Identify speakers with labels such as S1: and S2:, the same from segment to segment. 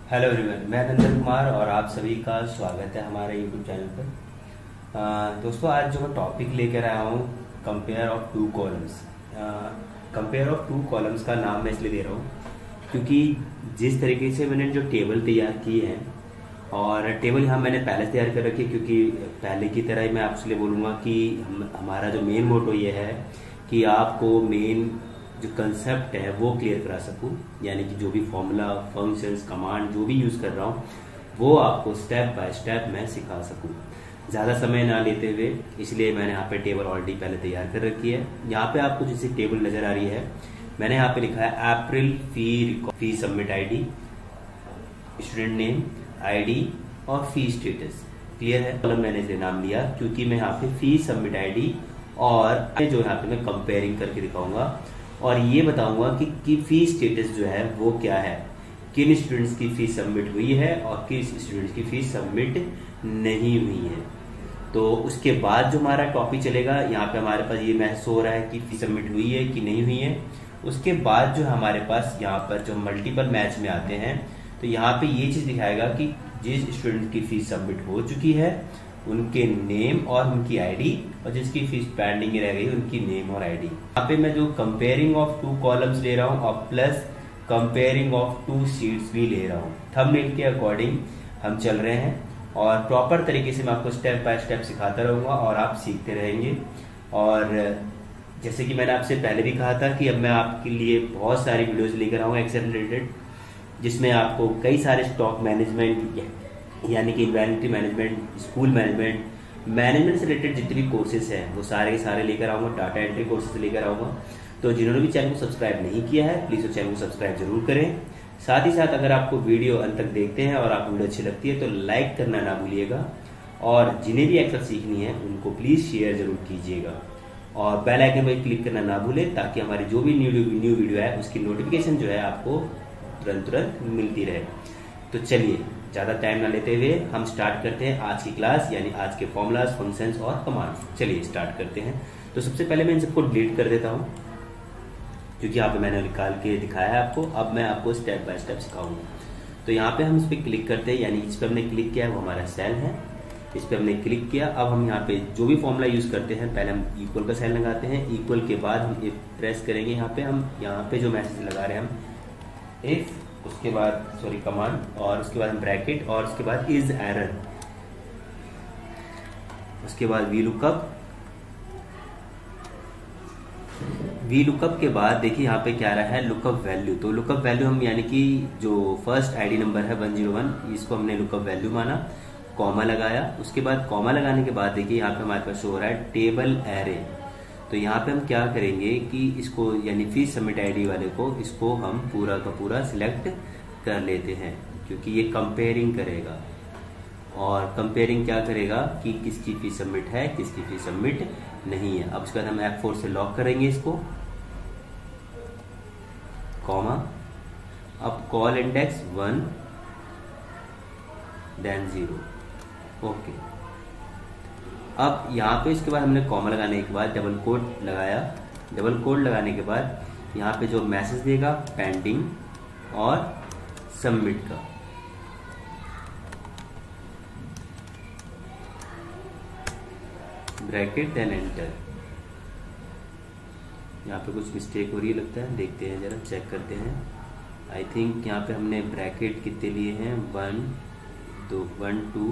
S1: Hello everyone, मैं नंदन कुमार और आप सभी का स्वागत है हमारे यूट्यूब चैनल पर। दोस्तों, आज जो मैं टॉपिक लेकर आया हूँ, compare of two columns. Compare of two columns का नाम मैं इसलिए दे रहा हूँ क्योंकि जिस तरीके से मैंने जो टेबल तैयार की है, और टेबल यहाँ मैंने पहले तैयार कर रखी है क्योंकि पहले की तरह ही मैं आपसे बोलूँगा कि हमारा जो मेन मोटो ये है कि आपको मेन जो कंसेप्ट है वो क्लियर करा सकूं, यानी कि जो भी फॉर्मूला, फंक्शंस, कमांड जो भी यूज़ कर रहा हूँ वो आपको स्टेप बाय स्टेप मैं सिखा सकूं, ज़्यादा समय ना लेते हुए। इसलिए मैंने यहाँ पे टेबल ऑलरेडी पहले तैयार कर रखी है। यहाँ पे आपको जैसे टेबल नज़र आ रही है, मैंने यहाँ पे लिखा है April fee submit ID, student name, ID और फी स्टेटस। क्लियर है? कॉलम मैंने इसे नाम लिया क्योंकि मैं यहाँ पे फी सबमिट ID और जो यहाँ पे मैं कंपेयरिंग करके दिखाऊंगा और ये बताऊंगा कि फी स्टेटस जो है वो क्या है, किन स्टूडेंट्स की फीस सबमिट हुई है और किस स्टूडेंट्स की फीस सबमिट नहीं हुई है। तो उसके बाद जो हमारा टॉपिक चलेगा, यहाँ पे हमारे पास ये मैसेज हो रहा है कि फीस सबमिट हुई है कि नहीं हुई है। उसके बाद जो हमारे पास यहाँ पर जो मल्टीपल मैच में आते हैं, तो यहाँ पे ये चीज दिखाएगा कि जिस स्टूडेंट की फीस सबमिट हो चुकी है उनके नेम और उनकी आईडी, और जिसकी फीस पेंडिंग रह गई उनकी नेम और आईडी। यहाँ पे मैं जो कंपेयरिंग ऑफ टू कॉलम्स ले रहा हूँ और plus comparing of two sheets भी ले रहा हूँ। थंबनेल के अकॉर्डिंग हम चल रहे हैं और प्रॉपर तरीके से मैं आपको स्टेप बाय स्टेप सिखाता रहूंगा और आप सीखते रहेंगे। और जैसे कि मैंने आपसे पहले भी कहा था कि अब मैं आपके लिए बहुत सारी वीडियोज लेकर आऊंगा एक्सेल रिलेटेड, जिसमें आपको कई सारे स्टॉक मैनेजमेंट यानी कि इन्वेंटरी मैनेजमेंट, स्कूल मैनेजमेंट से रिलेटेड जितने भी कोर्सेज हैं वो सारे के सारे लेकर आऊंगा, डाटा एंट्री कोर्सेज लेकर आऊंगा। तो जिन्होंने भी चैनल को सब्सक्राइब नहीं किया है प्लीज़ वो चैनल को सब्सक्राइब जरूर करें। साथ ही साथ अगर आपको वीडियो अंत तक देखते हैं और आपको वीडियो अच्छी लगती है तो लाइक करना ना भूलिएगा, और जिन्हें भी एक्सेल सीखनी है उनको प्लीज़ शेयर जरूर कीजिएगा और बेल आइकन पर क्लिक करना ना भूलें ताकि हमारी जो भी न्यू वीडियो है उसकी नोटिफिकेशन जो है आपको तुरंत मिलती रहे। तो चलिए ज़्यादा टाइम ना लेते हुए हम स्टार्ट करते हैं आज की क्लास, यानी आज के फॉर्मूलाज, फंक्शंस और कमांड्स। चलिए स्टार्ट करते हैं। तो सबसे पहले मैं इन सबको डिलीट कर देता हूँ क्योंकि यहाँ पे मैंने निकाल के दिखाया है आपको। अब मैं आपको स्टेप बाय स्टेप सिखाऊंगा। तो यहाँ पे हम इस पर क्लिक करते हैं, यानी इस पर हमने क्लिक किया है वो हमारा सेल है, इस पर हमने क्लिक किया। अब हम यहाँ पे जो भी फॉर्मूला यूज करते हैं, पहले हम इक्वल का साइन लगाते हैं, इक्वल के बाद हम प्रेस करेंगे यहाँ पे, हम यहाँ पे जो मैसेज लगा रहे हैं हम इफ, उसके बाद कमांड, और उसके बाद ब्रैकेट, और उसके बाद इज एरर, उसके बाद वी लुकअप के बाद देखिए यहाँ पे क्या रहा है, लुकअप वैल्यू। तो लुकअप वैल्यू हम यानी कि जो फर्स्ट आईडी नंबर है 101, इसको हमने लुकअप वैल्यू माना, कॉमा लगाया। उसके बाद कॉमा लगाने के बाद देखिए यहाँ पे हमारे पास शो हो रहा है टेबल एरे। तो यहाँ पे हम क्या करेंगे कि इसको यानी फीस सबमिट आईडी वाले को, इसको हम पूरा का पूरा सिलेक्ट कर लेते हैं क्योंकि ये कंपेयरिंग करेगा। और कंपेयरिंग क्या करेगा कि किसकी फीस सबमिट है, किसकी फीस सबमिट नहीं है। अब उसके बाद हम F4 से लॉक करेंगे इसको, कॉमा, अब कॉल इंडेक्स 1 देन 0, ओके। अब यहाँ पे इसके बाद हमने कॉमा लगाने के बाद डबल कोड लगाया, डबल कोड लगाने के बाद यहाँ पे जो मैसेज देगा पेंडिंग और सबमिट का, ब्रैकेट देन एंटर। यहाँ पे कुछ मिस्टेक हो रही है लगता है, देखते हैं जरा, चेक करते हैं। आई थिंक यहाँ पे हमने ब्रैकेट कितने लिए हैं, 1 2 1 2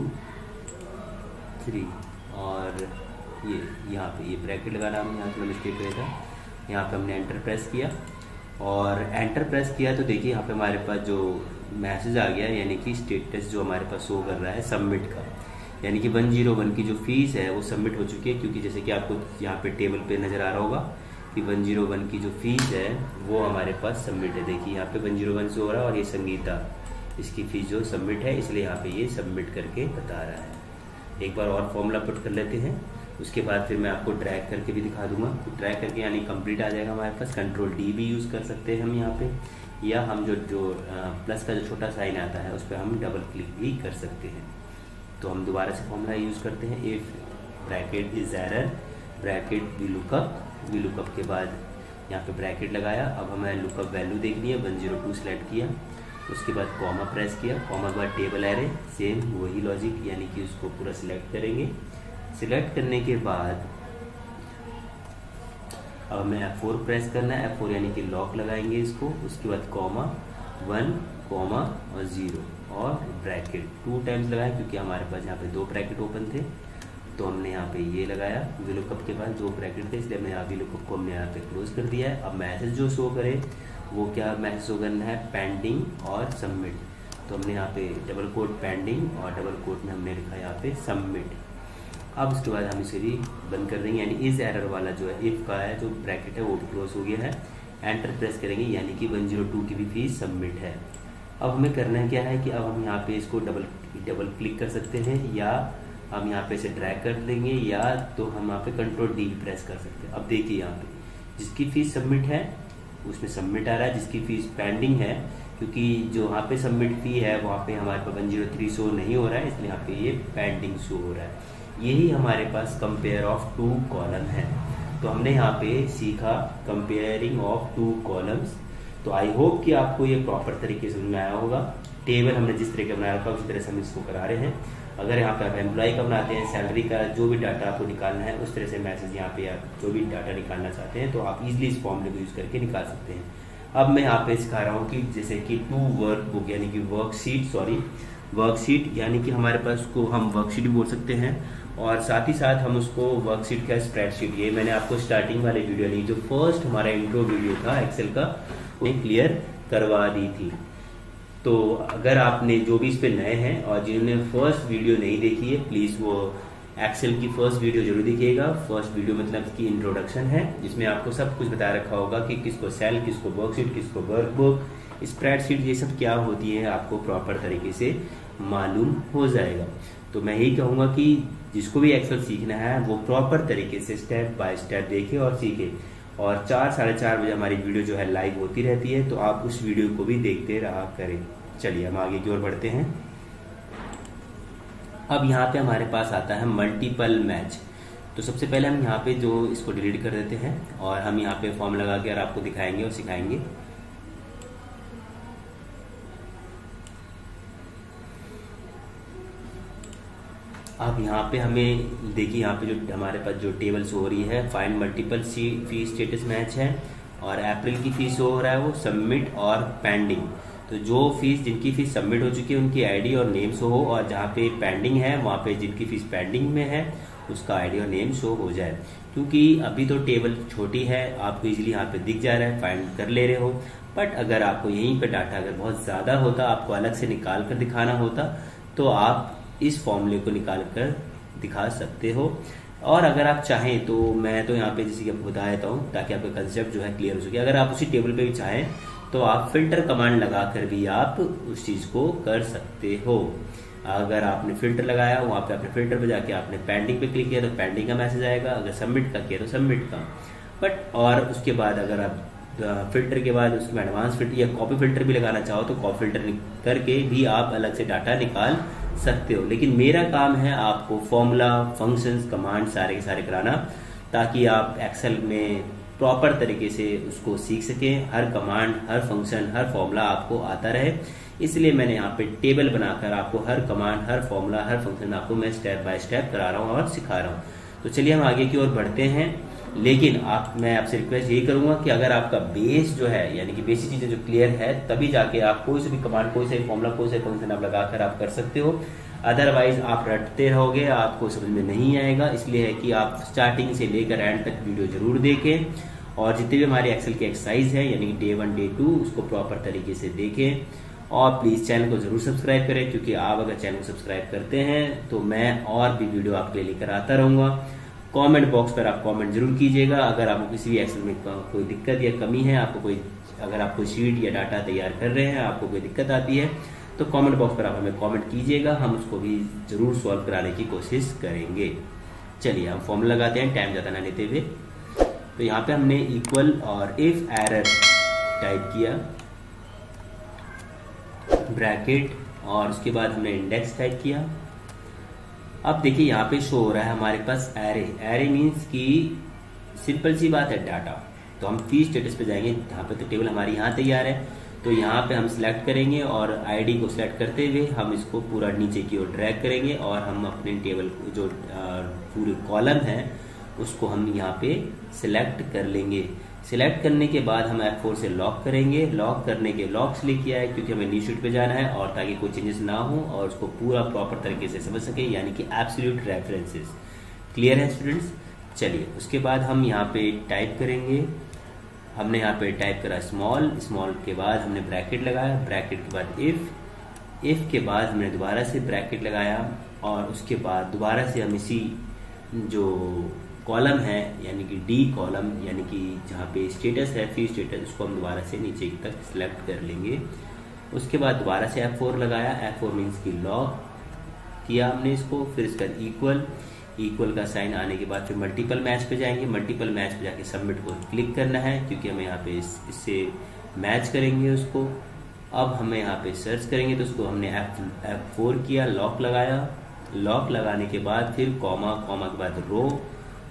S1: 3, और ये यहाँ पे ये ब्रैकेट लगाना हमने यहाँ पे मिस्टेक किया था। यहाँ पे हमने एंटर प्रेस किया, और एंटर प्रेस किया तो देखिए यहाँ पे हमारे पास जो मैसेज आ गया, यानी कि स्टेटस जो हमारे पास शो कर रहा है सबमिट का, यानी कि 101 की जो फीस है वो सबमिट हो चुकी है। क्योंकि जैसे कि आपको यहाँ पे टेबल पे नज़र आ रहा होगा कि 101 की जो फीस है वो हमारे पास सबमिट है। देखिए यहाँ पे 101 से हो रहा है, और ये संगीता, इसकी फीस जो सबमिट है, इसलिए यहाँ पे ये सबमिट करके बता रहा है। एक बार और फॉर्मूला पुट कर लेते हैं, उसके बाद फिर मैं आपको ड्रैग करके भी दिखा दूंगा। ड्रैग करके यानी कंप्लीट आ जाएगा हमारे पास। कंट्रोल D भी यूज़ कर सकते हैं हम यहाँ पे, या हम जो प्लस का जो छोटा साइन आता है उस पर हम डबल क्लिक भी कर सकते हैं। तो हम दोबारा से फॉर्मूला यूज़ करते हैं, if bracket is error, bracket V lookup के बाद यहाँ पे ब्रैकेट लगाया। अब हमें लुकअप वैल्यू देखनी है, 102 सेलेक्ट किया, उसके बाद कॉमा प्रेस किया, कॉमा के बाद टेबल एरे, सेम वही लॉजिक, यानी कि उसको पूरा सिलेक्ट करेंगे। सिलेक्ट करने के बाद अब हमें F4 प्रेस करना है, F4 यानी कि लॉक लगाएंगे इसको। उसके बाद कॉमा 1 कॉमा और 0 और ब्रैकेट 2 टाइम्स लगाए, क्योंकि हमारे पास यहाँ पे 2 ब्रैकेट ओपन थे, तो हमने यहाँ पे ये लगाया। VLOOKUP के बाद 2 ब्रैकेट थे, इसलिए हमने यहाँ VLOOKUP को हमने यहाँ पे क्लोज कर दिया है। अब मैसेज जो शो करे वो क्या मैसेज शो करना है, पेंडिंग और सबमिट। तो हमने यहाँ पे डबल कोट पेंडिंग और डबल कोट में हमने लिखा यहाँ पे सबमिट। अब उसके बाद हम इसे भी बंद कर देंगे, यानी इस एरर वाला जो है इफ का है जो ब्रैकेट है वो भी क्लोज हो गया है। एंटर प्रेस करेंगे, यानी कि 102 की भी फीस सबमिट है। अब हमें करना क्या है कि अब हम यहाँ पे इसको डबल क्लिक कर सकते हैं, या हम यहाँ पे इसे ड्रैग कर देंगे, या तो हम यहाँ पे कंट्रोल D प्रेस कर सकते हैं। अब देखिए यहाँ पे जिसकी फीस सबमिट है उसमें सबमिट आ रहा है, जिसकी फीस पेंडिंग है, क्योंकि जो वहाँ पे सबमिट फी है वहाँ पे हमारे पास 103 शो नहीं हो रहा है, इसलिए यहाँ पे ये पेंडिंग शो हो रहा है। यही हमारे पास कंपेयर ऑफ 2 कॉलम है। तो हमने यहाँ पे सीखा कंपेयरिंग ऑफ 2 कॉलम्स। तो आई होप कि आपको ये प्रॉपर तरीके से समझ में आया होगा। टेबल हमने जिस तरह का बनाया था उसी तरह से हम इसको करा रहे हैं। अगर यहाँ पे आप एम्प्लॉय का बनाते हैं, सैलरी का जो भी डाटा आपको निकालना है, उस तरह से मैसेज यहाँ पे आप जो भी डाटा निकालना चाहते हैं तो आप इजीली इस फॉर्मूले को यूज करके निकाल सकते हैं। अब मैं यहाँ पे सिखा रहा हूँ कि जैसे कि 2 वर्कबुक यानी कि वर्कशीट यानी कि हमारे पास उसको हम वर्कशीट भी बोल सकते हैं, और साथ ही साथ हम उसको वर्कशीट का स्प्रेडशीट, ये मैंने आपको स्टार्टिंग वाले वीडियो नहीं, जो फर्स्ट हमारा इंट्रो वीडियो था एक्सेल का, वो क्लियर करवा दी थी। तो अगर आपने जो भी इस पे नए हैं और जिन्होंने फर्स्ट वीडियो नहीं देखी है, प्लीज वो एक्सेल की फर्स्ट वीडियो जरूर देखिएगा। फर्स्ट वीडियो मतलब की इंट्रोडक्शन है, जिसमें आपको सब कुछ बताया रखा होगा कि किसको सेल, किसको वर्कशीट, किसको वर्कबुक, स्प्रेडशीट, ये सब क्या होती है आपको प्रॉपर तरीके से मालूम हो जाएगा। तो मैं यही कहूंगा कि जिसको भी एक्सेल सीखना है वो प्रॉपर तरीके से स्टेप बाय स्टेप देखे और सीखे। और 4 साढ़े 4 बजे हमारी वीडियो जो है लाइव होती रहती है, तो आप उस वीडियो को भी देखते रहा करें। चलिए हम आगे की ओर बढ़ते हैं। अब यहाँ पे हमारे पास आता है मल्टीपल मैच। तो सबसे पहले हम यहाँ पे जो इसको डिलीट कर देते हैं और हम यहाँ पे फॉर्म लगा के और आपको दिखाएंगे और सिखाएंगे। अब यहाँ पे हमें देखिए, यहाँ पे जो हमारे पास जो टेबल शो हो रही है, फाइंड मल्टीपल फी स्टेटस मैच है, और अप्रैल की फीस हो रहा है वो सबमिट और पेंडिंग। तो जो फीस जिनकी फीस सबमिट हो चुकी है उनकी आईडी और नेम शो हो, और जहाँ पे पेंडिंग है वहाँ पे जिनकी फीस पेंडिंग में है उसका आईडी और नेम शो हो जाए। क्योंकि अभी तो टेबल छोटी है, आपको इजीली यहाँ पे दिख जा रहा है, फाइंड कर ले रहे हो। बट अगर आपको यहीं पे डाटा अगर बहुत ज्यादा होता, आपको अलग से निकाल कर दिखाना होता, तो आप इस फॉर्मूले को निकाल कर दिखा सकते हो। और अगर आप चाहें तो मैं तो यहाँ पे जैसे कि आपको बता देता हूँ ताकि आपका कंसेप्ट जो है क्लियर हो सके। अगर आप उसी टेबल पे भी चाहें तो आप फिल्टर कमांड लगाकर भी आप उस चीज को कर सकते हो। अगर आपने फिल्टर लगाया वहां पे आपने फिल्टर पे जाके आपने पेंडिंग पे क्लिक किया तो पेंडिंग का मैसेज आएगा, अगर सबमिट का किया तो सबमिट का। बट और उसके बाद अगर आप फिल्टर के बाद उसमें एडवांस फिल्टर या कॉपी फिल्टर भी लगाना चाहो तो कॉपी फिल्टर करके भी आप अलग से डाटा निकाल सकते हो। लेकिन मेरा काम है आपको फॉर्मूला, फंक्शंस, कमांड सारे के सारे कराना, ताकि आप एक्सेल में प्रॉपर तरीके से उसको सीख सकें। हर कमांड, हर फंक्शन, हर फॉर्मूला आपको आता रहे। इसलिए मैंने यहाँ पे टेबल बनाकर आपको हर कमांड, हर फॉर्मूला, हर फंक्शन आपको मैं स्टेप बाय स्टेप करा रहा हूँ और सिखा रहा हूँ। तो चलिए हम आगे की ओर बढ़ते हैं। लेकिन मैं आपसे रिक्वेस्ट यही करूंगा कि अगर आपका बेस जो है यानी कि बेसिक चीजें जो क्लियर है, तभी जाके आप कोई से भी कमांड, कोई से फॉर्मूला, कोई से फंक्शन आप लगाकर आप कर सकते हो। अदरवाइज आप रटते रहोगे, आपको समझ में नहीं आएगा। इसलिए है कि आप स्टार्टिंग से लेकर एंड तक वीडियो जरूर देखें, और जितने भी हमारे एक्सेल की एक्सरसाइज है यानी कि डे 1 डे 2 उसको प्रॉपर तरीके से देखें। और प्लीज चैनल को जरूर सब्सक्राइब करें, क्योंकि आप अगर चैनल को सब्सक्राइब करते हैं तो मैं और भी वीडियो आपके लिए लेकर आता रहूंगा। कमेंट बॉक्स पर आप कमेंट जरूर कीजिएगा। अगर आपको किसी भी एक्सेल में कोई दिक्कत या कमी है, आपको कोई, अगर आप कोई शीट या डाटा तैयार कर रहे हैं, आपको कोई दिक्कत आती है, तो कमेंट बॉक्स पर आप हमें कमेंट कीजिएगा, हम उसको भी जरूर सॉल्व कराने की कोशिश करेंगे। चलिए हम फॉर्मूला लगाते हैं टाइम ज्यादा ना लेते हुए। तो यहाँ पे हमने इक्वल और इफ एरर टाइप किया, ब्रैकेट, और उसके बाद हमने इंडेक्स टाइप किया। अब देखिए यहाँ पे शो हो रहा है हमारे पास एरे। एरे मीन्स कि सिंपल सी बात है डाटा। तो हम फी स्टेटस पे जाएंगे, यहाँ पे तो टेबल हमारी यहाँ तैयार है, तो यहाँ पे हम सिलेक्ट करेंगे और आईडी को सिलेक्ट करते हुए हम इसको पूरा नीचे की ओर ड्रैग करेंगे और हम अपने टेबल जो पूरे कॉलम है उसको हम यहाँ पे सिलेक्ट कर लेंगे। सिलेक्ट करने के बाद हम F4 से लॉक करेंगे। लॉक करने के लॉक इसलिए किया है क्योंकि हमें न्यू शीट पे जाना है और ताकि कोई चेंजेस ना हो और उसको पूरा प्रॉपर तरीके से समझ सके, यानी कि एब्सोल्यूट रेफरेंसेस। क्लियर है स्टूडेंट्स? चलिए उसके बाद हम यहाँ पे टाइप करेंगे। हमने यहाँ पे टाइप करा स्मॉल, स्मॉल के बाद हमने ब्रैकेट लगाया, ब्रैकेट के बाद इफ के बाद हमने दोबारा से ब्रैकेट लगाया और उसके बाद दोबारा से हम इसी जो कॉलम है यानी कि डी कॉलम, यानी कि जहाँ पे स्टेटस है फी स्टेटस, उसको हम दोबारा से नीचे तक सिलेक्ट कर लेंगे। उसके बाद दोबारा से F4 लगाया, F4 मीन्स की लॉक किया हमने इसको, फिर इसका इक्वल का साइन आने के बाद फिर मल्टीपल मैच पे जाएंगे। मल्टीपल मैच पे जाके सबमिट को क्लिक करना है क्योंकि हमें यहाँ पे इससे मैच करेंगे उसको। अब हमें यहाँ पे सर्च करेंगे तो उसको हमने F4 किया, लॉक लगाया। लॉक लगाने के बाद फिर कॉमा के बाद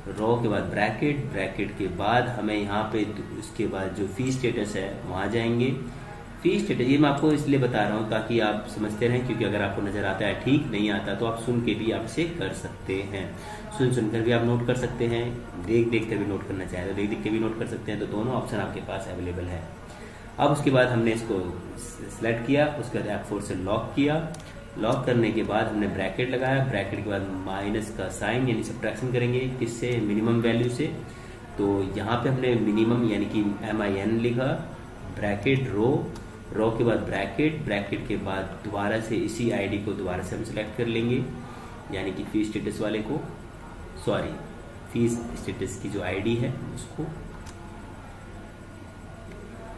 S1: रो के बाद ब्रैकेट के बाद हमें यहाँ पे उसके बाद जो फी स्टेटस है वहाँ जाएंगे। फी स्टेटस ये मैं आपको इसलिए बता रहा हूँ ताकि आप समझते रहें, क्योंकि अगर आपको नजर आता है ठीक नहीं आता तो आप सुन के भी आप इसे कर सकते हैं। सुनकर भी आप नोट कर सकते हैं, देख कर भी नोट करना चाहें तो देख के भी नोट कर सकते हैं। तो दोनों ऑप्शन आपके पास अवेलेबल है। अब उसके बाद हमने इसको सिलेक्ट किया, उसके बाद F4 से लॉक किया। लॉक करने के बाद हमने ब्रैकेट लगाया, ब्रैकेट के बाद माइनस का साइन यानी सब्ट्रैक्शन करेंगे किससे, मिनिमम वैल्यू से। तो यहाँ पे हमने मिनिमम यानी कि MIN लिखा, ब्रैकेट रो के बाद ब्रैकेट के बाद दोबारा से इसी आईडी को दोबारा से हम सिलेक्ट कर लेंगे, यानी कि फी स्टेटस वाले को, सॉरी फी स्टेटस की जो आईडी है उसको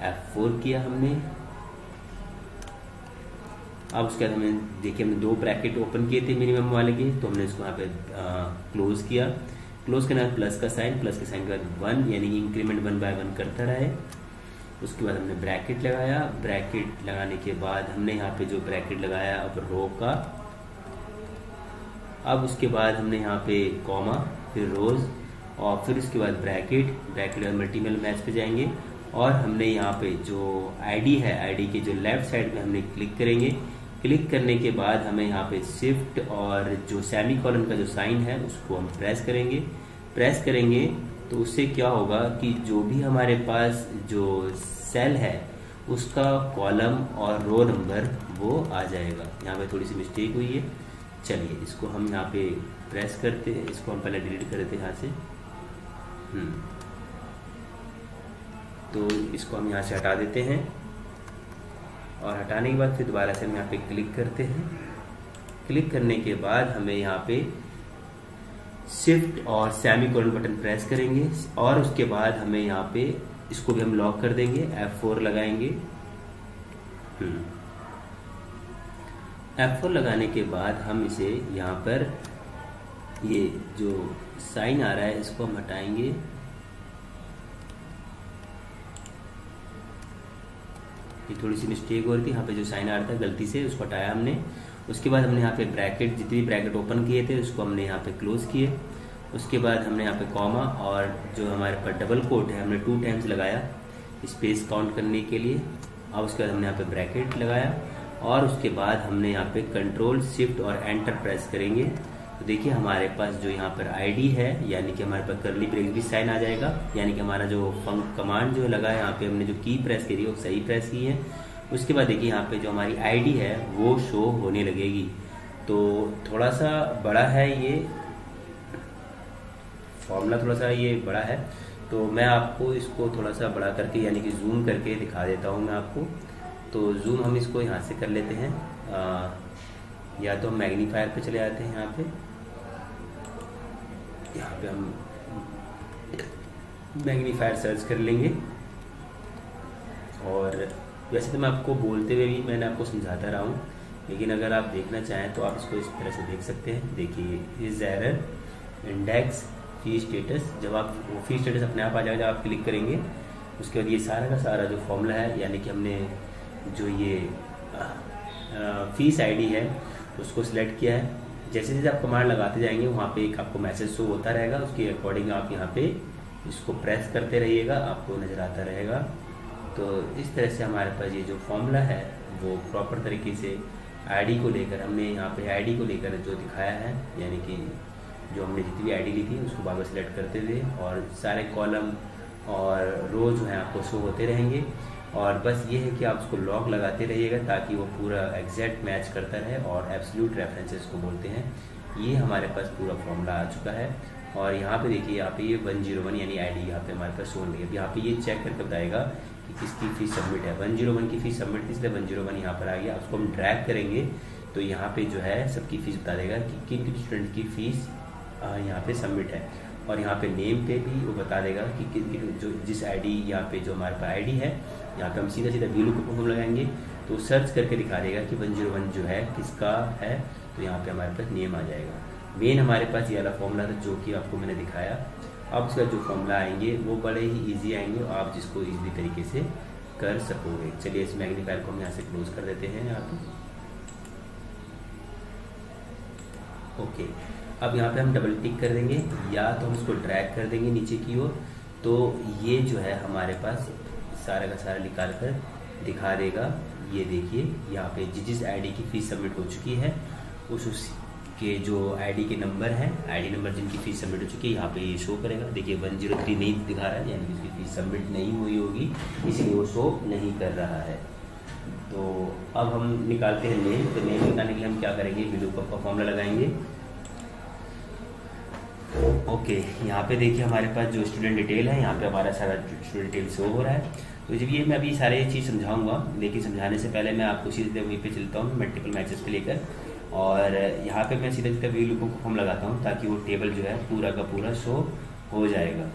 S1: F4 किया हमने। अब उसके बाद हमें देखिए हमने 2 ब्रैकेट ओपन किए थे मिनिमम वाले के, तो हमने इसको यहाँ पे क्लोज किया। क्लोज करना प्लस का साइन के बाद 1 यानी कि इंक्रीमेंट 1 बाय 1 करता रहे। उसके बाद हमने ब्रैकेट लगाया, ब्रैकेट लगाने के बाद हमने यहाँ पे जो ब्रैकेट लगाया अब रो का। अब उसके बाद हमने यहाँ पे कॉमा, फिर रोज और फिर उसके बाद ब्रैकेट मल्टीपल मैच पे जाएंगे और हमने यहाँ पे जो आईडी है, आईडी के जो लेफ्ट साइड में हमने क्लिक करेंगे। क्लिक करने के बाद हमें यहाँ पे शिफ्ट और जो सेमी कॉलन का जो साइन है उसको हम प्रेस करेंगे तो उससे क्या होगा कि जो भी हमारे पास जो सेल है उसका कॉलम और रो नंबर वो आ जाएगा। यहाँ पे थोड़ी सी मिस्टेक हुई है, चलिए इसको हम यहाँ पे प्रेस करते हैं, इसको हम पहले डिलीट कर देते हैं यहाँ से। तो इसको हम यहाँ से हटा देते हैं और हटाने के बाद फिर दोबारा से हम यहाँ पे क्लिक करते हैं। क्लिक करने के बाद हमें यहाँ पे शिफ्ट और सेमी कोलन बटन प्रेस करेंगे और उसके बाद हमें यहाँ पे इसको भी हम लॉक कर देंगे, F4 लगाएंगे। F4 लगाने के बाद हम इसे यहाँ पर ये जो साइन आ रहा है इसको हम हटाएंगे। ये थोड़ी सी मिस्टेक हो रही थी, यहाँ पे जो साइन आ रहा था गलती से उसको हटाया हमने। उसके बाद हमने यहाँ पे ब्रैकेट, जितनी ब्रैकेट ओपन किए थे उसको हमने यहाँ पे क्लोज किए। उसके बाद हमने यहाँ पे कॉमा और जो हमारे पास डबल कोट है हमने 2 टाइम्स लगाया स्पेस काउंट करने के लिए। और उसके बाद हमने यहाँ पे ब्रैकेट लगाया और उसके बाद हमने यहाँ पे कंट्रोल शिफ्ट और एंटर प्रेस करेंगे। तो देखिए हमारे पास जो यहाँ पर आईडी है यानी कि हमारे पास करली ब्रेस भी साइन आ जाएगा, यानी कि हमारा जो कमांड जो लगा है यहाँ पे हमने जो की प्रेस करी है वो सही प्रेस की है। उसके बाद देखिए यहाँ पे जो हमारी आईडी है वो शो होने लगेगी। तो थोड़ा सा बड़ा है ये फॉर्मूला, थोड़ा सा ये बड़ा है, तो मैं आपको इसको थोड़ा सा बड़ा करके यानी कि जूम करके दिखा देता हूँ मैं आपको। तो जूम हम इसको यहाँ से कर लेते हैं, या तो हम मैग्नीफायर पे चले जाते हैं। यहाँ पे हम मैग्नीफायर सर्च कर लेंगे। और वैसे तो मैं आपको बोलते हुए भी मैंने आपको समझाता रहा हूँ, लेकिन अगर आप देखना चाहें तो आप इसको इस तरह से देख सकते हैं। देखिए is error index fee status, जब आप वो फी स्टेटस अपने आप आ जाएगा जब आप क्लिक करेंगे। उसके बाद ये सारा का सारा जो फॉर्मूला है यानी कि हमने जो ये फीस आईडी है उसको सिलेक्ट किया है। जैसे जैसे आप कमांड लगाते जाएंगे वहाँ पे एक आपको मैसेज शो होता रहेगा, उसके अकॉर्डिंग आप यहाँ पे इसको प्रेस करते रहिएगा, आपको नज़र आता रहेगा। तो इस तरह से हमारे पास ये जो फॉर्मूला है वो प्रॉपर तरीके से आईडी को लेकर हमने यहाँ पे आईडी को लेकर जो दिखाया है, यानी कि जो हमने जितनी भी आईडी ली थी उसको बार बार सेलेक्ट करते हुए और सारे कॉलम और रो जो हैं आपको शो होते रहेंगे। और बस ये है कि आप उसको लॉक लगाते रहिएगा ताकि वो पूरा एग्जैक्ट मैच करता रहे और एब्सोल्यूट रेफरेंसेस को बोलते हैं। ये हमारे पास पूरा फॉर्मूला आ चुका है और यहाँ पे देखिए, यहाँ पे ये 101 यानी आईडी यहाँ पे हमारे पास शो नहीं है। यहाँ पे ये चेक करके बताएगा कि किसकी फीस सबमिट है। 101 की फीस सबमिट थी, इसलिए 101 यहाँ पर आ गया। उसको हम ड्रैग करेंगे तो यहाँ पे जो है सबकी फीस बता देगा कि किन स्टूडेंट की फीस यहाँ पे सबमिट है। और यहाँ पे नेम पे भी वो बता देगा कि जो जिस आईडी यहाँ पे जो हमारे पास आईडी है, यहाँ पे हम सीधा सीधा VLOOKUP हम लगाएंगे तो सर्च करके दिखा देगा कि 101 जो है किसका है। तो यहाँ पे हमारे पास नेम आ जाएगा। मेन हमारे पास ये वाला फॉर्मूला था जो कि आपको मैंने दिखाया। अब उसका जो फॉर्मूला आएंगे वो बड़े ही ईजी आएंगे और आप जिसको ईजी तरीके से कर सकोगे। चलिए इस मैग्नीफायर को हम यहाँ से क्लोज कर देते हैं यहाँ पे। ओके, अब यहाँ पे हम डबल टिक कर देंगे या तो हम इसको ड्रैग कर देंगे नीचे की ओर, तो ये जो है हमारे पास सारा का सारा निकाल कर दिखा देगा। ये देखिए यहाँ पे जिस आईडी की फीस सबमिट हो चुकी है उसके जो आईडी के नंबर हैं, आईडी नंबर जिनकी फीस सबमिट हो चुकी है यहाँ पे ये शो करेगा। देखिए 103 नहीं दिखा रहा है, यानी कि उसकी फीस सबमिट नहीं हुई होगी, इसलिए वो शो नहीं कर रहा है। तो अब हम निकालते हैं नेम। तो नेम निकालने के लिए हम क्या करेंगे, VLOOKUP का फॉर्मूला लगाएंगे। ओके, यहाँ पे देखिए हमारे पास जो स्टूडेंट डिटेल है, यहाँ पे हमारा सारा स्टूडेंट डिटेल शो हो रहा है। तो जब ये मैं अभी सारे चीज़ समझाऊंगा, लेकिन समझाने से पहले मैं आपको सीधे वहीं पे चलता हूँ मल्टीपल मैचेस पे लेकर, और यहाँ पे मैं सीधा सीधा VLOOKUP को फॉर्म लगाता हूँ ताकि वो टेबल जो है पूरा का पूरा शो हो जाएगा।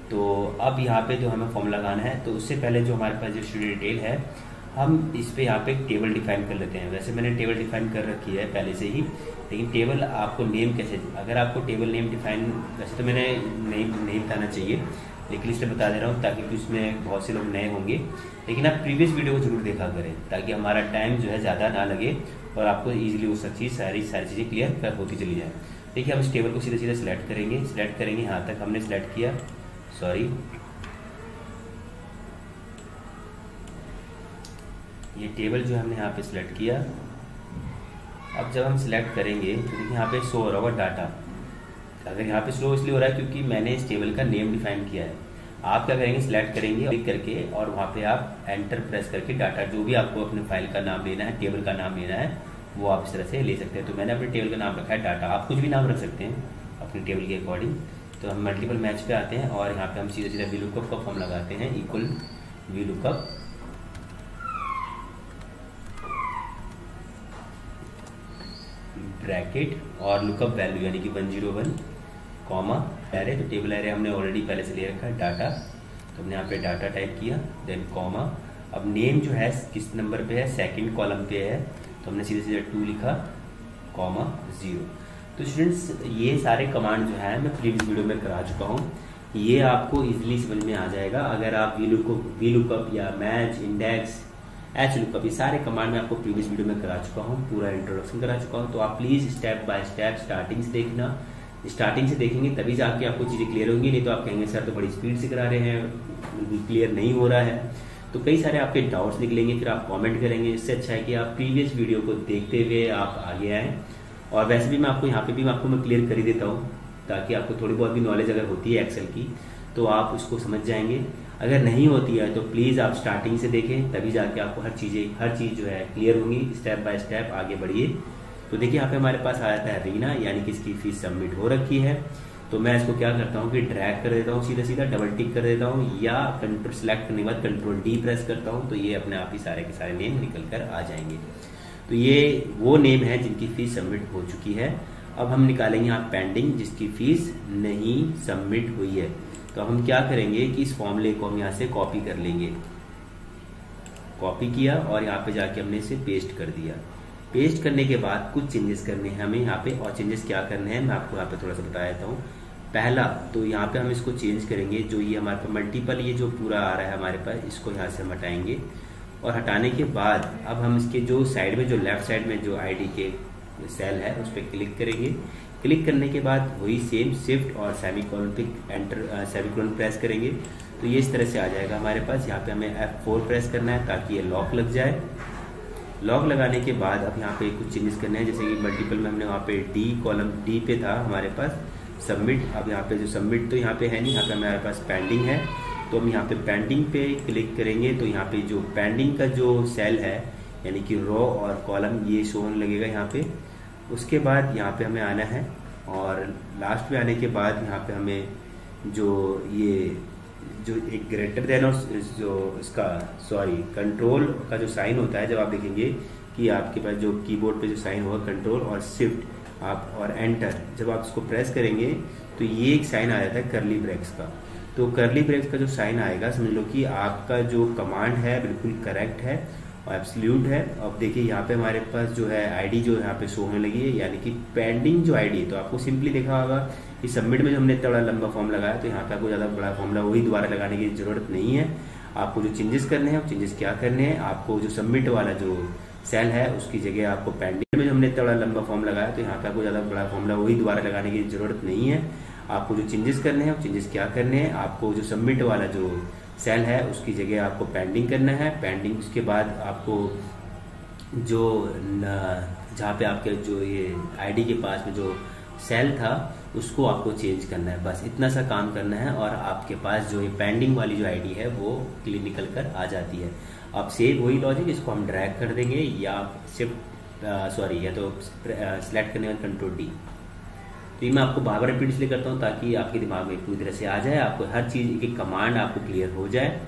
S1: तो अब यहाँ पे जो हमें फॉर्म लगाना है, तो उससे पहले जो हमारे पास जो स्टूडेंट डिटेल है, हम इस पे यहाँ पे एक टेबल डिफाइन कर लेते हैं। वैसे मैंने टेबल डिफाइन कर रखी है पहले से ही, लेकिन टेबल आपको नेम कैसे, अगर आपको टेबल नेम डिफाइन, वैसे तो मैंने नहीं बताना चाहिए लेकिन इसलिए बता दे रहा हूँ ताकि उसमें बहुत से लोग नए होंगे, लेकिन आप प्रीवियस वीडियो को जरूर देखा करें ताकि हमारा टाइम जो है ज़्यादा ना लगे और आपको ईजिली वो सब चीज़ सारी चीज़ें क्लियर होती चली जाए। देखिए हम इस टेबल को सीधे सीधे सिलेक्ट करेंगे यहाँ तक हमने सिलेक्ट किया, सॉरी ये टेबल जो हमने यहाँ पे सिलेक्ट किया। अब जब हम सिलेक्ट करेंगे तो देखिए यहाँ पे शो हो रहा होगा डाटा। अगर यहाँ पे स्लो इसलिए हो रहा है क्योंकि मैंने इस टेबल का नेम डिफाइन किया है। आप क्या करेंगे, सिलेक्ट करेंगे क्लिक करके और वहाँ पे आप एंटर प्रेस करके डाटा जो भी आपको अपने फाइल का नाम लेना है, टेबल का नाम लेना है, वो आप इस तरह से ले सकते हैं। तो मैंने अपने टेबल का नाम रखा है डाटा, आप कुछ भी नाम रख सकते हैं अपने टेबल के अकॉर्डिंग। तो हम मल्टीपल मैच पे आते हैं और यहाँ पे हम सीधे सीधे VLOOKUP का फॉर्म लगाते हैं, इक्वल VLOOKUP ब्रैकेट और लुकअप वैल्यू यानी कि 101 कॉमा एरे। तो टेबल एरे हमने ऑलरेडी पहले से ले रखा है डाटा, तो हमने यहाँ पे डाटा टाइप किया, देन कॉमा। अब नेम जो है किस नंबर पे है, सेकंड कॉलम पे है, तो हमने सीधे सीधे 2 लिखा, कॉमा 0। तो स्टूडेंट्स ये सारे कमांड जो है मैं प्रीवियस वीडियो में करा चुका हूँ, ये आपको इजीली समझ में आ जाएगा। अगर आप VLOOKUP या मैच, इंडेक्स, HLOOKUP ये सारे कमांड मैं आपको प्रीवियस वीडियो में करा चुका हूँ, पूरा इंट्रोडक्शन करा चुका हूँ। तो आप please step by step starting से देखना, स्टार्टिंग से देखेंगे तभी जाके आपको चीज़ें क्लियर होंगी, नहीं तो आप कहेंगे सर तो बड़ी स्पीड से करा रहे हैं, बिल्कुल क्लियर नहीं हो रहा है। तो कई सारे आपके डाउट्स निकलेंगे, फिर आप कमेंट करेंगे। इससे अच्छा है कि आप प्रीवियस वीडियो को देखते हुए आप आगे आएँ। और वैसे भी मैं आपको यहाँ पे भी मैं क्लियर कर ही देता हूँ ताकि आपको थोड़ी बहुत भी नॉलेज अगर होती है एक्सेल की तो आप उसको समझ जाएंगे। अगर नहीं होती है तो प्लीज़ आप स्टार्टिंग से देखें, तभी जाके आपको हर चीज़ जो है क्लियर होंगी। स्टेप बाय स्टेप आगे बढ़िए। तो देखिए यहाँ पे हमारे पास आ जाता है रीना, यानी कि इसकी फीस सबमिट हो रखी है। तो मैं इसको क्या करता हूँ कि ड्रैग कर देता हूँ, सीधा सीधा डबल टिक कर देता हूँ, या कंट्रोल सेलेक्ट करने के बाद कंट्रोल D प्रेस करता हूँ, तो ये अपने आप ही सारे के सारे नेम निकल कर आ जाएंगे। तो ये वो नेम है जिनकी फीस सबमिट हो चुकी है। अब हम निकालेंगे यहाँ पेंडिंग, जिसकी फीस नहीं सबमिट हुई है। तो हम क्या करेंगे कि इस फॉर्मूले को हम यहाँ से कॉपी कर लेंगे, कॉपी किया और यहाँ पे जाके हमने इसे पेस्ट कर दिया। पेस्ट करने के बाद कुछ चेंजेस करने हैं हमें यहाँ पे, और चेंजेस क्या करने हैं मैं आपको यहाँ पे थोड़ा सा बता देता हूँ। पहला तो यहाँ पे हम इसको चेंज करेंगे, जो ये हमारे पास मल्टीपल ये जो पूरा आ रहा है हमारे पास, इसको यहाँ से हम हटाएंगे। और हटाने के बाद अब हम इसके जो साइड में, जो लेफ्ट साइड में जो ID के सेल है उस पर क्लिक करेंगे। क्लिक करने के बाद वही सेम शिफ्ट और सेमीकोलन पे एंटर, सेमीकोलन प्रेस करेंगे। तो तो ये इस तरह से आ जाएगा हमारे पास। यहाँ पे हमें F4 प्रेस करना है ताकि ये लॉक लग जाए। लॉक लगाने के बाद अब यहाँ पे कुछ चेंजेस करने हैं, जैसे कि मल्टीपल में हमने वहाँ पे डी कॉलम डी पे था हमारे पास सबमिट। अब यहाँ पे जो सबमिट तो यहाँ पे है नहीं, यहाँ पे हमारे पास पेंडिंग है। तो हम यहाँ पे पेंडिंग पे क्लिक करेंगे तो यहाँ पे जो पेंडिंग का जो सेल है यानी कि रो और कॉलम ये शो होने लगेगा यहाँ पे। उसके बाद यहाँ पे हमें आना है और लास्ट में आने के बाद यहाँ पे हमें जो ये जो एक ग्रेटर देन और जो इसका कंट्रोल का जो साइन होता है, जब आप देखेंगे कि आपके पास जो कीबोर्ड पे जो साइन होगा कंट्रोल और शिफ्ट आप और एंटर, जब आप इसको प्रेस करेंगे तो ये एक साइन आ जाता है करली ब्रैकेट्स का। तो करली ब्रैकेट्स का जो साइन आएगा समझ लो कि आपका जो कमांड है बिल्कुल करेक्ट है और एब्सोल्यूट है। अब देखिए यहाँ पे हमारे पास जो है आईडी जो यहाँ पे शो होने लगी है यानी कि पेंडिंग जो आईडी है। तो आपको सिंपली देखा होगा कि सबमिट में जो हमने इतना बड़ा लंबा फॉर्म लगाया तो यहाँ पे आपको ज़्यादा बड़ा फॉर्मूला वही दोबारा लगाने की जरूरत नहीं है। आपको जो चेंजेस करने हैं वो चेंजेस क्या करने हैं, आपको जो सबमिट वाला जो सेल है उसकी जगह आपको पेंडिंग में जो हमने इतना बड़ा लंबा फॉर्म लगाया तो यहाँ पे आपको ज़्यादा बड़ा फॉर्मूला वही दोबारा लगाने की जरूरत नहीं है। आपको जो चेंजेस करने हैं वो चेंजेस क्या करने हैं, आपको जो सबमिट वाला जो सेल है उसकी जगह आपको पेंडिंग करना है। पेंडिंग उसके बाद आपको जो जहाँ पे आपके जो ये आईडी के पास में जो सेल था उसको आपको चेंज करना है। बस इतना सा काम करना है और आपके पास जो ये पेंडिंग वाली जो आईडी है वो क्लियर निकल कर आ जाती है। अब सेम वही लॉजिक, इसको हम ड्रैग कर देंगे या शिफ्ट या तो सेलेक्ट करने का कंट्रोल डी। तो ये मैं आपको बार बार रिपीट इसलिए करता हूँ ताकि आपके दिमाग में पूरी तरह से आ जाए, आपको हर चीज़ एक कमांड आपको क्लियर हो जाए।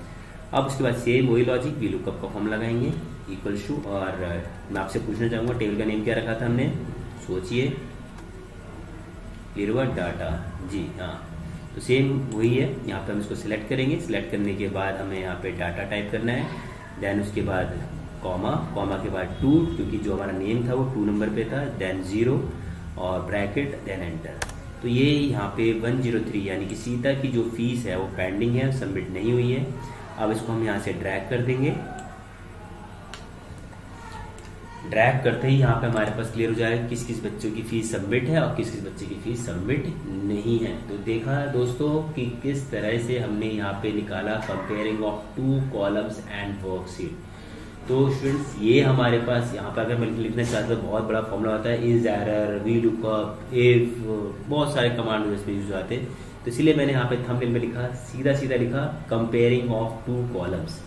S1: अब उसके बाद सेम वही लॉजिक वी लुकअप का फॉर्म लगाएंगे इक्वल टू, और मैं आपसे पूछना चाहूँगा टेबल का नेम क्या रखा था हमने, सोचिए, क्लियर हुआ, डाटा, जी हाँ। तो सेम वही है, यहाँ पे हम इसको सिलेक्ट करेंगे। सिलेक्ट करने के बाद हमें यहाँ पे डाटा टाइप करना है, देन उसके बाद कॉमा, कॉमा के बाद 2 क्योंकि जो हमारा नेम था वो 2 नंबर पे था, देन 0 और ब्रैकेट, देन एंटर। तो ये यहाँ पे 103 यानी कि सीता की जो फीस है वो पेंडिंग है, सबमिट नहीं हुई है। अब इसको हम यहाँ से ड्रैग कर देंगे। ड्रैग करते ही यहाँ पे हमारे पास क्लियर हो जाएगा किस किस बच्चों की फीस सबमिट है और किस किस बच्चे की फीस सबमिट नहीं है। तो देखा दोस्तों कि किस तरह से हमने यहाँ पे निकाला comparing of 2 columns and worksheet. तो स्टूडेंट्स ये हमारे पास यहाँ पर अगर मैं लिखना चाहता तो बहुत बड़ा फॉर्मूला होता है, is, error, V lookup, if, बहुत सारे कमांड इसमें यूज आते हैं। तो इसीलिए मैंने यहाँ पे थंबनेल में लिखा, सीधा सीधा लिखा कंपेयरिंग ऑफ 2 कॉलम्स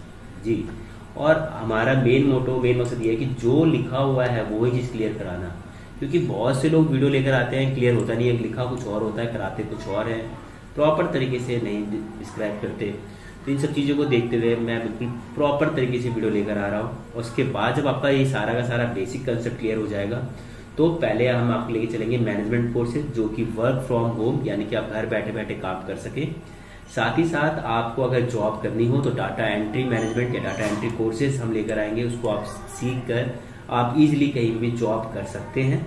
S1: जी। और हमारा मेन मकसद ये है कि जो लिखा हुआ है वो ही चीज क्लियर कराना, क्योंकि बहुत से लोग वीडियो लेकर आते हैं, क्लियर होता नहीं है, लिखा कुछ और होता है, कराते कुछ और है, प्रॉपर तरीके से नहीं डिस्क्राइब करते। तो इन सब चीज़ों को देखते हुए मैं बिल्कुल प्रॉपर तरीके से वीडियो लेकर आ रहा हूँ। और उसके बाद जब आपका ये सारा का सारा बेसिक कंसेप्ट क्लियर हो जाएगा तो पहले हम आपको लेके चलेंगे मैनेजमेंट कोर्सेज, जो कि वर्क फ्रॉम होम यानी कि आप घर बैठे बैठे काम कर सके। साथ ही साथ आपको अगर जॉब करनी हो तो डाटा एंट्री मैनेजमेंट या डाटा एंट्री कोर्सेज हम लेकर आएंगे, उसको आप सीख कर आप इजिली कहीं भी जॉब कर सकते हैं।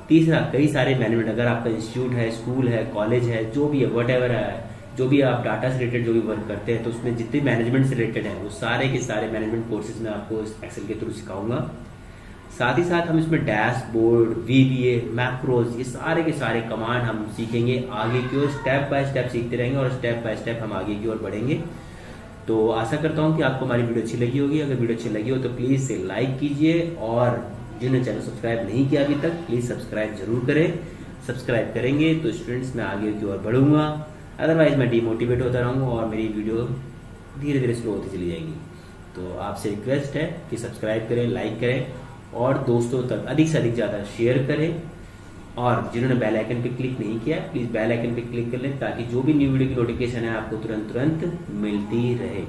S1: तीसरा, कई सारे मैनेजमेंट, अगर आपका इंस्टीट्यूट है, स्कूल है, कॉलेज है, जो भी है, वट है, जो भी आप डाटा से रिलेटेड जो भी वर्क करते हैं तो उसमें जितने मैनेजमेंट से रिलेटेड है वो सारे के सारे मैनेजमेंट कोर्सेज में आपको एक्सेल के थ्रू सिखाऊंगा। साथ ही साथ हम इसमें डैशबोर्ड, VBA, मैक्रोज, ये सारे के सारे कमांड हम सीखेंगे। आगे की ओर स्टेप बाय स्टेप सीखते रहेंगे और स्टेप बाय स्टेप हम आगे की ओर बढ़ेंगे। तो आशा करता हूँ कि आपको हमारी वीडियो अच्छी लगी होगी। अगर वीडियो अच्छी लगी हो तो प्लीज़ से लाइक कीजिए और जिन्होंने चैनल सब्सक्राइब नहीं किया अभी तक प्लीज़ सब्सक्राइब जरूर करें। सब्सक्राइब करेंगे तो स्टूडेंट्स मैं आगे की ओर बढ़ूंगा, अदरवाइज मैं डिमोटिवेट होता रहूँगा और मेरी वीडियो धीरे धीरे स्लो होती चली जाएगी। तो आपसे रिक्वेस्ट है कि सब्सक्राइब करें, लाइक करें और दोस्तों तक अधिक से अधिक ज़्यादा शेयर करें। और जिन्होंने बेल आइकन पे क्लिक नहीं किया प्लीज़ बेल आइकन पे क्लिक कर लें ताकि जो भी न्यू वीडियो की नोटिफिकेशन है आपको तुरंत मिलती रहे।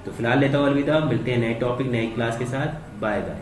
S1: तो फिलहाल लेता हूँ अलविदा, मिलते हैं नए टॉपिक नए क्लास के साथ। Bye bye.